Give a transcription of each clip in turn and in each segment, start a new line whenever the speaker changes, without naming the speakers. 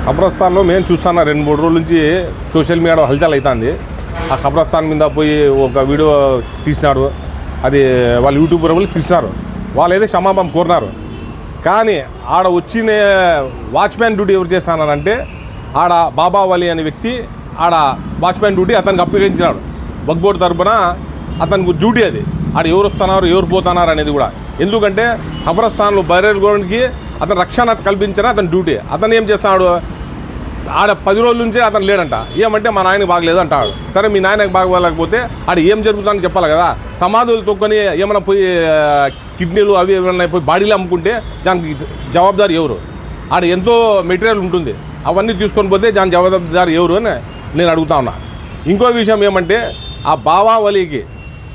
ఖబరస్థాన్లో మేము చూస్తున్నా 2-3 రోజుల నుంచి సోషల్ మీడియాలో హల్చల్ అవుతుంది. ఆ ఖబరస్థాన్ మీద పోయి ఒక వీడియో తీసినాడు, అది వాళ్ళు యూట్యూబర్ వాళ్ళు తీసినారు. వాళ్ళు ఏదో క్షమాపణ కోరినారు. కానీ ఆడ వచ్చిన వాచ్మ్యాన్ డ్యూటీ ఎవరు చేస్తానంటే ఆడ బాబా వలి అనే వ్యక్తి ఆడ వాచ్మ్యాన్ డ్యూటీ అతనికి అప్పగించినాడు. వక్ఫ్ బోర్డు తరపున అతనికి డ్యూటీ అది. ఆడ ఎవరు వస్తున్నారు ఎవరు పోతున్నారు అనేది కూడా. ఎందుకంటే ఖబరస్థాన్లో బైరల్ గ్రౌండ్కి అతను రక్షణ కల్పించిన అతని డ్యూటీ. అతను ఏం చేస్తున్నాడు, ఆడ 10 రోజుల నుంచి అతను లేడంట. ఏమంటే మా నాయనకి బాగలేదు అంటాడు. సరే మీ నాయనకి బాగలేకపోతే ఆడ ఏం జరుగుతుందని చెప్పాలి కదా. సమాధులు తొక్కొని ఏమైనా పోయి కిడ్నీలు అవి ఏమైనా పోయి బాడీలు అమ్ముకుంటే దానికి జవాబుదారు ఎవరు? ఆడ ఎంతో మెటీరియల్ ఉంటుంది, అవన్నీ తీసుకొని పోతే దాని జవాబుదారు ఎవరు అని నేను అడుగుతా ఉన్నా. ఇంకో విషయం ఏమంటే ఆ బాబా వలీకి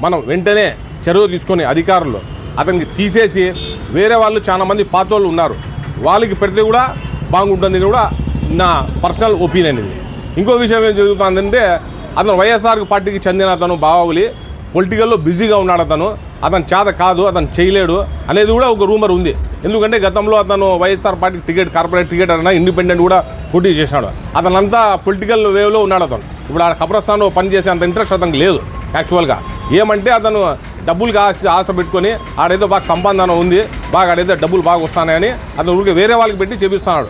మనం వెంటనే చర్య తీసుకొని అధికారులు అతనికి తీసేసి వేరే వాళ్ళు చాలామంది పాతోళ్ళు ఉన్నారు వాళ్ళకి పెడితే కూడా బాగుంటుంది కూడా నా పర్సనల్ ఒపీనియన్ ఇది. ఇంకో విషయం ఏం జరుగుతుందంటే అతను వైఎస్ఆర్ పార్టీకి చెందిన అతను బావలి పొలిటికల్లో బిజీగా ఉన్నాడు. అతను చేత కాదు, అతను చేయలేడు అనేది కూడా ఒక రూమర్ ఉంది. ఎందుకంటే గతంలో అతను వైఎస్ఆర్ పార్టీకి టికెట్, కార్పొరేట్ టికెట్ అన్నా ఇండిపెండెంట్ కూడా పోటీ చేశాడు. అతనంతా పొలిటికల్ వేవ్లో ఉన్నాడు. అతను ఇప్పుడు ఆ ఖబరస్థాన్లో పనిచేసే అంత ఇంట్రెస్ట్ అతనికి లేదు యాక్చువల్గా. ఏమంటే అతను డబ్బులకి ఆశ పెట్టుకొని ఆడైతే బాగా సంపాదన ఉంది, బాగా ఆడైతే డబ్బులు బాగా వస్తాయని అతను ఊరికి వేరే వాళ్ళకి పెట్టి చేపిస్తున్నాడు.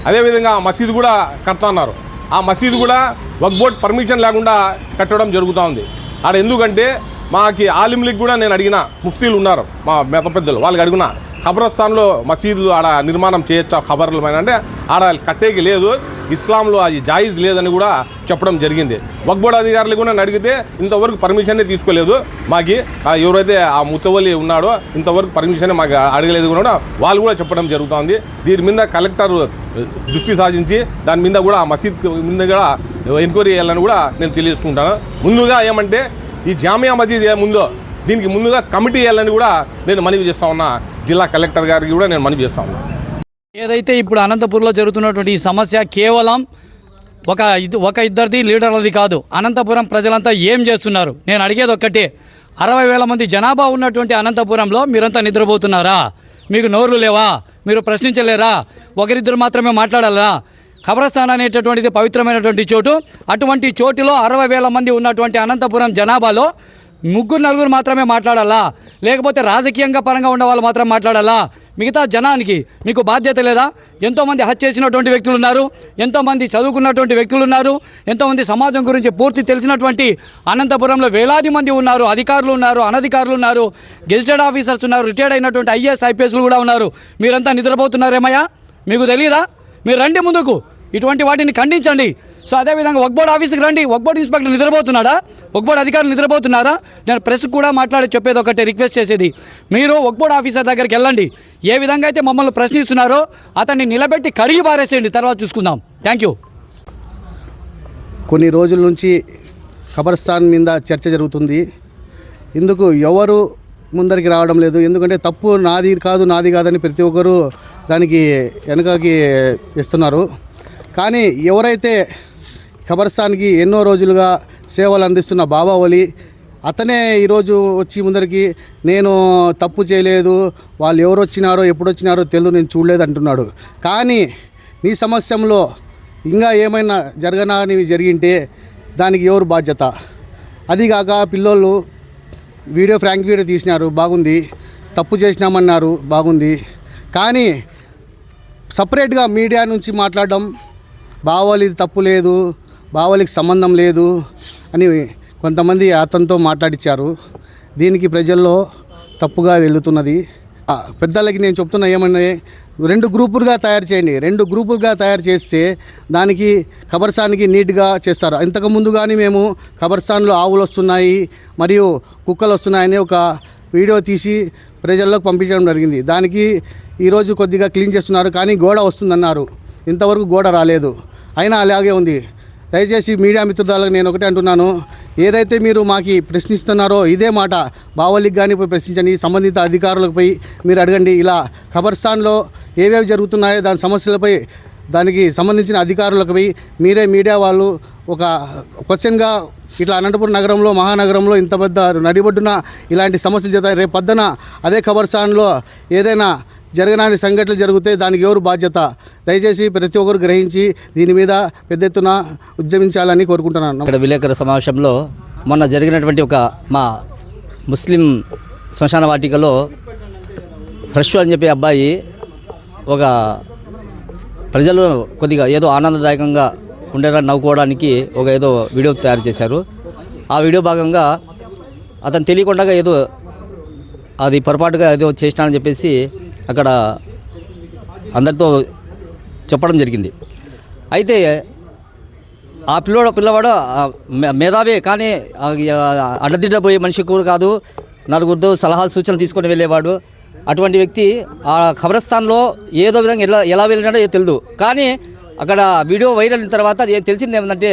అదేవిధంగా మసీదు కూడా కడుతున్నారు. ఆ మసీదు కూడా వక్ఫ్ బోర్డ్ పర్మిషన్ లేకుండా కట్టడం జరుగుతూ ఉంది ఆడ. ఎందుకంటే మాకి ఆలింలకు కూడా నేను అడిగిన, ముఫ్తీలు ఉన్నారు మా మెత పెద్దలు, వాళ్ళకి అడిగిన ఖబరస్థాన్లో మసీదులు ఆడ నిర్మాణం చేయొచ్చా ఖబర్లు అంటే ఆడ కట్టేకి లేదు, ఇస్లాంలో అది జాయిజ్ లేదని కూడా చెప్పడం జరిగింది. వక్ఫ్ బోర్డు అధికారులు కూడా అడిగితే ఇంతవరకు పర్మిషనే తీసుకోలేదు. మాకి ఎవరైతే ఆ ముతవలి ఉన్నాడో ఇంతవరకు పర్మిషన్ మాకు అడగలేదు కూడా వాళ్ళు కూడా చెప్పడం జరుగుతుంది. దీని మీద కలెక్టర్ దృష్టి సాధించి దాని మీద కూడా ఆ మసీద్ మీద కూడా ఎంక్వైరీ చేయాలని కూడా నేను తెలియజేసుకుంటాను. ముందుగా ఏమంటే ఈ జామియా మసీద్ ఏముందో దీనికి ముందుగా కమిటీ వేయాలని కూడా నేను మనవి చేస్తా ఉన్నా. జిల్లా కలెక్టర్ గారికి కూడా నేను మనవి చేస్తా ఉన్నా.
ఏదైతే ఇప్పుడు అనంతపురంలో జరుగుతున్నటువంటి ఈ సమస్య కేవలం ఒక ఇద్దరిది లీడర్లది కాదు. అనంతపురం ప్రజలంతా ఏం చేస్తున్నారు? నేను అడిగేది ఒక్కటే, 60,000 మంది జనాభా ఉన్నటువంటి అనంతపురంలో మీరంతా నిద్రపోతున్నారా? మీకు నోర్లు లేవా? మీరు ప్రశ్నించలేరా? ఒకరిద్దరు మాత్రమే మాట్లాడాలా? ఖబరస్థాన్ అనేటటువంటిది పవిత్రమైనటువంటి చోటు. అటువంటి చోటులో 60,000 మంది ఉన్నటువంటి అనంతపురం జనాభాలో 3-4 మాత్రమే మాట్లాడాలా? లేకపోతే రాజకీయంగా పరంగా ఉన్న వాళ్ళు మాత్రం మాట్లాడాలా? మిగతా జనానికి మీకు బాధ్యత లేదా? ఎంతోమంది హత్య చేసినటువంటి వ్యక్తులు ఉన్నారు, ఎంతోమంది చదువుకున్నటువంటి వ్యక్తులు ఉన్నారు, ఎంతోమంది సమాజం గురించి పూర్తి తెలిసినటువంటి అనంతపురంలో వేలాది మంది ఉన్నారు. అధికారులు ఉన్నారు, అనధికారులు ఉన్నారు, గెజిటెడ్ ఆఫీసర్స్ ఉన్నారు, రిటైర్డ్ అయినటువంటి IAS IPSలు కూడా ఉన్నారు. మీరంతా నిద్రపోతున్నారేమయ్యా? మీకు తెలియదా? మీరు రండి ముందుకు, ఇటువంటి వాటిని ఖండించండి. సో అదేవిధంగా వక్ఫ్ బోర్డు ఆఫీస్కి రండి. వక్ఫ్ బోర్డు ఇన్స్పెక్టర్ నిద్రపోతున్నాడా? వక్ఫ్ బోర్డు అధికారులు నిద్రపోతున్నారా? నేను ప్రెస్కి కూడా చెప్పేది ఒకటే, రిక్వెస్ట్ చేసేది, మీరు వక్ఫ్ బోర్డు ఆఫీసర్ దగ్గరికి వెళ్ళండి. ఏ విధంగా అయితే మమ్మల్ని ప్రశ్నిస్తున్నారో అతన్ని నిలబెట్టి కడిగి పారేసేయండి, తర్వాత చూసుకుందాం. Thank you.
కొన్ని రోజుల నుంచి ఖబరస్థాన్ మీద చర్చ జరుగుతుంది. ఇందుకు ఎవరు ముందరికి రావడం లేదు. ఎందుకంటే తప్పు నాది కాదని ప్రతి ఒక్కరు దానికి వెనకకి ఇస్తున్నారు. కానీ ఎవరైతే ఖబరస్థాన్కి ఎన్నో రోజులుగా సేవలు అందిస్తున్న బాబా వలి అతనే ఈరోజు వచ్చి ముందరికి నేను తప్పు చేయలేదు, వాళ్ళు ఎవరు వచ్చినారో ఎప్పుడు వచ్చినారో తెలియదు, నేను చూడలేదు అంటున్నాడు. కానీ నీ సమస్యలో ఇంకా ఏమైనా జరగనని జరిగింటే దానికి ఎవరు బాధ్యత? అదిగాక పిల్లోళ్ళు ఫ్రాంక్ వీడియో తీసినారు, బాగుంది. తప్పు చేసినామన్నారు, బాగుంది. కానీ సపరేట్గా మీడియా నుంచి మాట్లాడడం, బావలిది తప్పు లేదు, బావలికి సంబంధం లేదు అని కొంతమంది అతనితో మాట్లాడించారు. దీనికి ప్రజల్లో తప్పుగా వెళుతున్నది. పెద్దలకి నేను చెప్తున్నా ఏమన్నా, 2 గ్రూపులుగా తయారు చేయండి. 2 గ్రూపులుగా తయారు చేస్తే దానికి ఖబరస్థాన్కి నీట్గా చేస్తారు. ఇంతకుముందు కానీ మేము ఖబరస్థాన్లో ఆవులు వస్తున్నాయి మరియు కుక్కలు వస్తున్నాయని ఒక వీడియో తీసి ప్రజల్లోకి పంపించడం జరిగింది. దానికి ఈరోజు కొద్దిగా క్లీన్ చేస్తున్నారు. కానీ గోడ వస్తుందన్నారు, ఇంతవరకు గోడ రాలేదు. అయినా అలాగే ఉంది. దయచేసి మీడియా మిత్రులకు నేను ఒకటే అంటున్నాను, ఏదైతే మీరు మాకు ప్రశ్నిస్తున్నారో ఇదే మాట బావలికి కానీ పోయి ప్రశ్నించండి, సంబంధిత అధికారులకు పోయి మీరు అడగండి. ఇలా ఖబరస్థాన్లో ఏవేవి జరుగుతున్నాయో దాని సమస్యలపై దానికి సంబంధించిన అధికారులకు పోయి మీరే మీడియా వాళ్ళు ఒక క్వశ్చన్గా ఇట్లా అనంతపురం నగరంలో, మహానగరంలో ఇంత పెద్ద నడిబొడ్డున ఇలాంటి సమస్యలు జరుగుతాయి. రేపు పొద్దున అదే ఖబరస్థాన్లో ఏదైనా జరగనాని సంఘటనలు జరిగితే దానికి ఎవరు బాధ్యత? దయచేసి ప్రతి ఒక్కరు గ్రహించి దీని మీద పెద్ద ఎత్తున ఉద్యమించాలని కోరుకుంటున్నాను.
ఇక్కడ విలేకరుల సమావేశంలో మొన్న జరిగినటువంటి ఒక మా ముస్లిం శ్మశాన వాటికలో ఫ్రెష్ అని చెప్పే అబ్బాయి ఒక ప్రజలు కొద్దిగా ఏదో ఆనందదాయకంగా ఉండేలా నవ్వుకోవడానికి ఒక ఏదో వీడియో తయారు చేశారు. ఆ వీడియో భాగంగా అతను తెలియకుండా ఏదో అది పొరపాటుగా ఏదో చేసినానని చెప్పేసి అక్కడ అందరితో చెప్పడం జరిగింది. అయితే ఆ పిల్లవాడు మేధావే, కానీ అడ్డదిడ్డపోయే మనిషి కూడా కాదు, నలుగురితో సలహాలు సూచనలు తీసుకొని వెళ్ళేవాడు. అటువంటి వ్యక్తి ఆ ఖబరస్థాన్లో ఏదో విధంగా ఎలా వెళ్ళినాడో తెలియదు. కానీ అక్కడ వీడియో వైరల్ అయిన తర్వాత అది తెలిసింది ఏమంటే,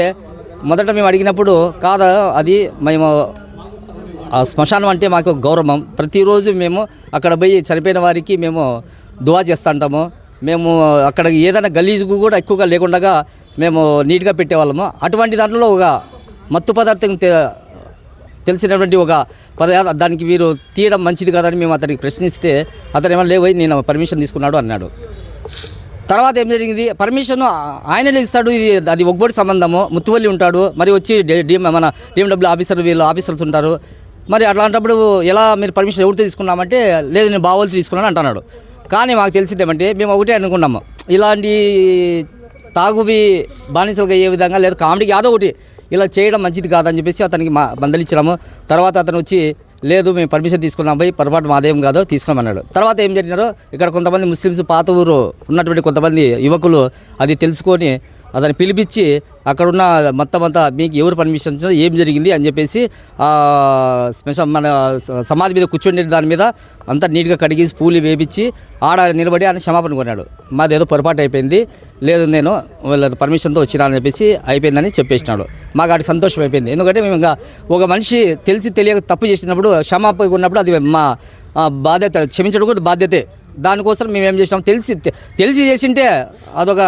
మొదట మేము అడిగినప్పుడు కాదా అది మేము ఆ శ్మశానం అంటే మాకు గౌరవం, ప్రతిరోజు మేము అక్కడ పోయి చనిపోయిన వారికి మేము దువా చేస్తూ ఉంటాము, మేము అక్కడ ఏదైనా గలీజుకు కూడా ఎక్కువగా లేకుండా మేము నీట్గా పెట్టేవాళ్ళము. అటువంటి దాంట్లో ఒక మత్తు పదార్థం తెలిసినటువంటి ఒక పదార్థం దానికి మీరు తీయడం మంచిది కాదని మేము అతనికి ప్రశ్నిస్తే అతను ఏమన్నా లేవై నేను పర్మిషన్ తీసుకున్నాడు అన్నాడు. తర్వాత ఏం జరిగింది, పర్మిషన్ ఆయననే ఇస్తాడు, ఇది అది ఒక్కబడి సంబంధము, ముత్తువల్లి ఉంటాడు, మరి వచ్చి మన డిఎండబ్ల్యూ ఆఫీసర్ వీళ్ళు ఆఫీసర్స్ ఉంటారు, మరి అట్లాంటప్పుడు ఎలా మీరు పర్మిషన్ ఎవరితో తీసుకున్నామంటే లేదు నేను బావోళ్ళతో తీసుకున్నాను అంటున్నాడు. కానీ మాకు తెలిసిందేమంటే మేము ఒకటే అనుకున్నాము, ఇలాంటి తాగువి బానిసలుగా అయ్యే విధంగా లేదా కామెడీకి యాదో ఒకటి ఇలా చేయడం మంచిది కాదని చెప్పేసి అతనికి మందలిచ్చినాము. తర్వాత అతను వచ్చి లేదు మేము పర్మిషన్ తీసుకున్నాం పోయి పొరపాటు మాదేం కాదో తీసుకున్నామన్నాడు. తర్వాత ఏం జరిగినారో ఇక్కడ కొంతమంది ముస్లిమ్స్ పాత ఊరు ఉన్నటువంటి కొంతమంది యువకులు అది తెలుసుకొని అతన్ని పిలిపించి అక్కడున్న మొత్తం అంతా మీకు ఎవరు పర్మిషన్ ఇచ్చినా ఏం జరిగింది అని చెప్పేసి మన సమాధి మీద కూర్చుండే దాని మీద అంతా నీట్గా కడిగేసి పూలు వేపించి ఆడ నిలబడి ఆయన క్షమాపణ కొన్నాడు. మాది ఏదో పొరపాటు అయిపోయింది, లేదు నేను వాళ్ళ పర్మిషన్తో వచ్చినానని చెప్పేసి అయిపోయిందని చెప్పేసినాడు. మాకు ఆడికి సంతోషం అయిపోయింది. ఎందుకంటే మేము ఇంకా ఒక మనిషి తెలిసి తెలియక తప్పు చేసినప్పుడు క్షమాపణ కొన్నప్పుడు అది మా బాధ్యత, క్షమించడం కూడా బాధ్యతే. దానికోసం మేము ఏం చేసినాం, తెలిసి చేసింటే అదొక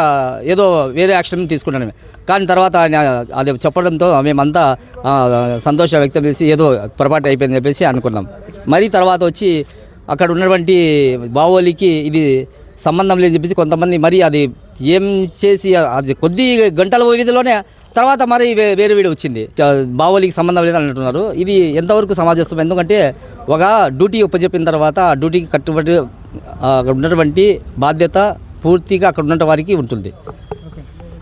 ఏదో వేరే యాక్షన్ తీసుకున్నాను. కానీ తర్వాత అది చెప్పడంతో మేమంతా సంతోషం వ్యక్తం చేసి ఏదో పొరపాటు అయిపోయిందని చెప్పేసి అనుకున్నాం. మరి తర్వాత వచ్చి అక్కడ ఉన్నటువంటి బావోలికి ఇది సంబంధం లేదని చెప్పేసి కొంతమంది మరి అది ఏం చేసి అది కొద్ది గంటల వ్యవధిలోనే తర్వాత మరి వేరే వీడియో వచ్చింది, బావోలికి సంబంధం లేదని అంటున్నారు. ఇది ఎంతవరకు సమాజం? ఎందుకంటే ఒక డ్యూటీ ఉపజెప్పిన తర్వాత ఆ డ్యూటీకి కట్టుబడి అక్కడ ఉన్నటువంటి బాధ్యత పూర్తిగా అక్కడ ఉన్న వారికి ఉంటుంది.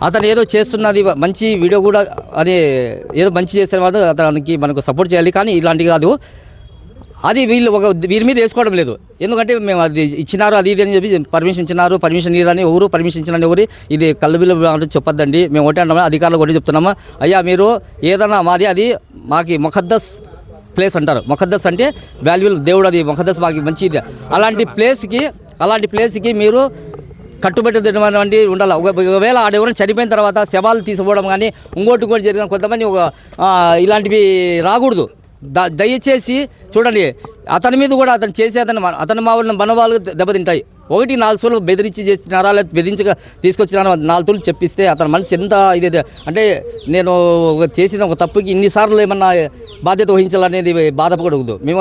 అతను ఏదో చేస్తున్నది మంచి వీడియో కూడా అదే ఏదో మంచి చేసే వాళ్ళు అతనికి మనకు సపోర్ట్ చేయాలి. కానీ ఇలాంటివి కాదు, అది వీరి మీద వేసుకోవడం లేదు. ఎందుకంటే మేము అది ఇచ్చినారు అది ఇది అని చెప్పి పర్మిషన్ ఇచ్చినారు, పర్మిషన్ ఇవ్వదని ఎవరు, పర్మిషన్ ఇచ్చినని ఎవరు, ఇది కళ్ళు బిల్లు అంటే చెప్పొద్దండి. మేము ఒకటే అంటాము, అధికారులు ఒకటి చెప్తున్నాము, అయ్యా మీరు ఏదన్నా మాది అది మాకి ముఖద్దస్ ప్లేస్ అంటారు. ముఖద్దస్ అంటే వాల్యూల్ దేవుడు, అది ముఖద్దస్ మాకు మంచిది. అలాంటి ప్లేస్కి మీరు కట్టుబెట్టటువంటి ఉండాలి. ఒకవేళ ఆడెవరైనా చనిపోయిన తర్వాత శవాలు తీసుకోవడం కానీ ఇంకోటి కూడా జరిగిన కొంతమంది ఇలాంటివి రాకూడదు. దయచేసి చూడండి, అతని మీద కూడా అతను చేసే అతని మనవాళ్ళు దెబ్బతింటాయి. 1-4 సోలు బెదిరించి చేసినారా లేదా బెదిరించగా తీసుకొచ్చినారా 4 తూలు చెప్పిస్తే అతని మనసు ఎంత ఇది అంటే నేను చేసిన ఒక తప్పుకి ఇన్నిసార్లు ఏమన్నా బాధ్యత వహించాలనేది బాధపడకూడదు. మేము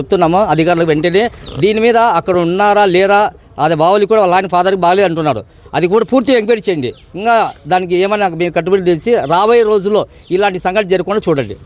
చెప్తున్నాము అధికారులకు వెంటనే దీని మీద అక్కడ ఉన్నారా లేరా, అది బావలి కూడా అలాంటి ఫాదర్కి బాగాలేదు అంటున్నారు, అది కూడా పూర్తిగా ఎంక్వైరీ చేయండి. ఇంకా దానికి ఏమైనా మీరు కట్టుబడి తెలిసి రాబోయే రోజుల్లో ఇలాంటి సంఘటన జరగకుండా చూడండి.